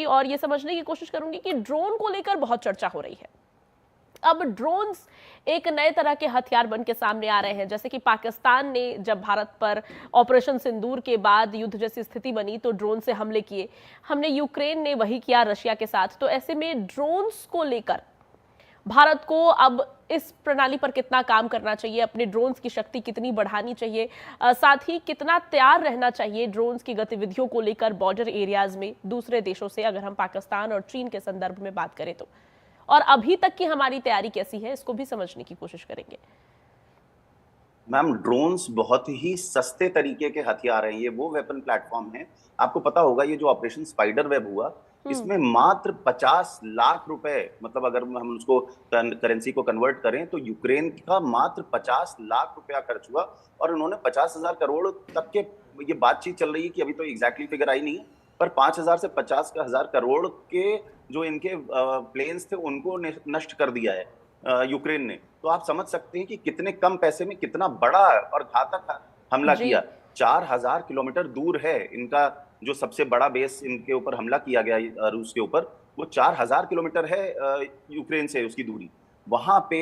और ये समझने की कोशिश करूंगी कि ड्रोन को लेकर बहुत चर्चा हो रही है। अब ड्रोन्स एक नए तरह के हथियार बन के सामने आ रहे हैं। जैसे कि पाकिस्तान ने जब भारत पर ऑपरेशन सिंदूर के बाद युद्ध जैसी स्थिति बनी तो ड्रोन से हमले किए, हमने यूक्रेन ने वही किया रशिया के साथ। तो ऐसे में ड्रोन्स को लेकर भारत को अब इस प्रणाली पर कितना काम करना चाहिए, अपने ड्रोन्स की शक्ति कितनी बढ़ानी चाहिए, साथ ही कितना तैयार रहना चाहिए ड्रोन्स की गतिविधियों को लेकर बॉर्डर एरियाज में दूसरे देशों से, अगर हम पाकिस्तान और चीन के संदर्भ में बात करें तो, और अभी तक की हमारी तैयारी कैसी है, इसको भी समझने की कोशिश करेंगे। मैम, ड्रोन्स बहुत ही सस्ते तरीके के हथियार हैं। ये वो वेपन प्लेटफॉर्म है, आपको पता होगा ये जो ऑपरेशन स्पाइडर वेब हुआ, इसमें मात्र 50 लाख रुपए, मतलब अगर हम उसको करेंसी को कन्वर्ट करें तो यूक्रेन का मात्र 50 लाख रुपया खर्च हुआ। और उन्होंने 50,000 करोड़ तक के, ये बातचीत चल रही है कि अभी तो एग्जैक्टली फिगर आई नहीं है, पर 5,000 से 50,000 करोड़ के जो इनके प्लेन्स थे उनको नष्ट कर दिया है यूक्रेन ने। तो आप समझ सकते हैं कि कितने कम पैसे में कितना बड़ा और घातक हमला किया। 4,000 किलोमीटर दूर है इनका जो सबसे बड़ा बेस, इनके ऊपर हमला किया गया रूस के ऊपर, वो 4,000 किलोमीटर है यूक्रेन से उसकी दूरी। वहां पे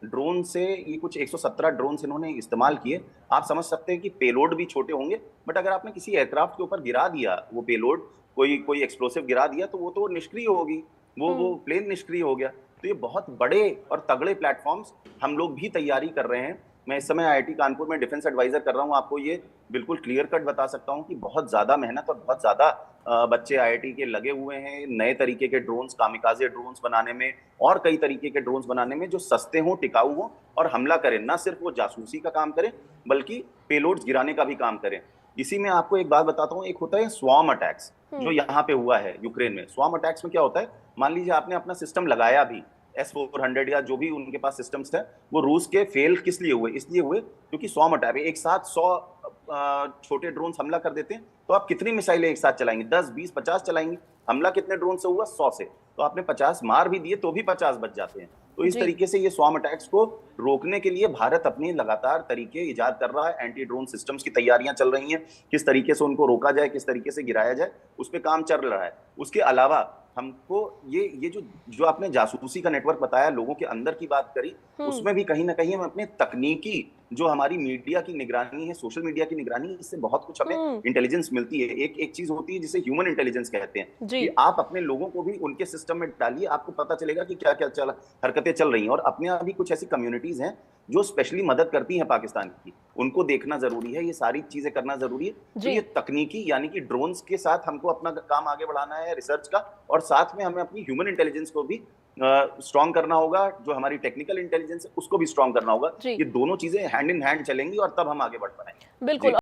ड्रोन से ये कुछ 117 ड्रोन इन्होंने इस्तेमाल किए। आप समझ सकते हैं कि पेलोड भी छोटे होंगे, बट अगर आपने किसी एयरक्राफ्ट के ऊपर गिरा दिया वो पेलोड, कोई एक्सप्लोसिव गिरा दिया, तो वो तो निष्क्रिय होगी, वो प्लेन निष्क्रिय हो गया। तो ये बहुत बड़े और तगड़े प्लेटफॉर्म्स हम लोग भी तैयारी कर रहे हैं। मैं इस समय आईआईटी कानपुर में डिफेंस एडवाइजर कर रहा हूं, आपको ये बिल्कुल क्लियर कट बता सकता हूं कि बहुत ज्यादा मेहनत और बहुत ज्यादा बच्चे आईआईटी के लगे हुए हैं नए तरीके के ड्रोन्स, कामिकाजे ड्रोन्स बनाने में और कई तरीके के ड्रोन्स बनाने में जो सस्ते हों, टिकाऊ हों और हमला करें। ना सिर्फ वो जासूसी का काम करें बल्कि पेलोड्स गिराने का भी काम करें। इसी में आपको एक बात बताता हूँ, एक होता है स्वॉर्म अटैक्स, जो यहाँ पे हुआ है यूक्रेन में। स्वॉर्म अटैक्स में क्या होता है, मान लीजिए आपने अपना सिस्टम लगाया भी, S-400 या जो भी उनके पास सिस्टम्स थे, वो रूस के फेल किस लिए हुए, इसलिए हुए क्योंकि स्वॉर्म अटैक, एक साथ 100 छोटे ड्रोन हमला कर देते हैं। तो आप कितनी मिसाइलें एक साथ चलाएंगे, 10, 20, 50 चलाएंगे। हमला कितने ड्रोन से हुआ, 100 से। तो आपने 50 मार भी दिए तो भी 50 बच जाते हैं। तो इस तरीके से ये स्वॉर्म अटैक्स को रोकने के लिए भारत अपने लगातार तरीके इजाद कर रहा है। एंटी ड्रोन सिस्टम्स की तैयारियां चल रही हैं, किस तरीके से उनको रोका जाए, किस तरीके से गिराया जाए, उस पर काम चल रहा है। उसके अलावा हमको ये जो आपने जासूसी का नेटवर्क बताया, लोगों के अंदर की बात करी, उसमें भी कहीं ना कहीं हम अपने तकनीकी, जो हमारी मीडिया की निगरानी है, सोशल मीडिया की निगरानी, इससे बहुत कुछ हमें इंटेलिजेंस मिलती है। एक चीज होती है जिसे ह्यूमन इंटेलिजेंस कहते हैं, कि आप अपने लोगों को भी उनके सिस्टम में डालिए, आपको पता चलेगा कि क्या क्या हरकतें चल रही हैं। और अपने यहाँ भी कुछ ऐसी कम्युनिटीज हैं जो स्पेशली मदद करती हैं पाकिस्तान की, उनको देखना जरूरी है, ये सारी चीजें करना जरूरी है। तो ये तकनीकी यानी कि ड्रोन्स के साथ हमको अपना काम आगे बढ़ाना है रिसर्च का, और साथ में हमें अपनी ह्यूमन इंटेलिजेंस को भी स्ट्रॉन्ग करना होगा, जो हमारी टेक्निकल इंटेलिजेंस है उसको भी स्ट्रॉन्ग करना होगा। ये दोनों चीजें हैंड इन हैंड चलेंगी और तब हम आगे बढ़ पाएंगे। बिल्कुल।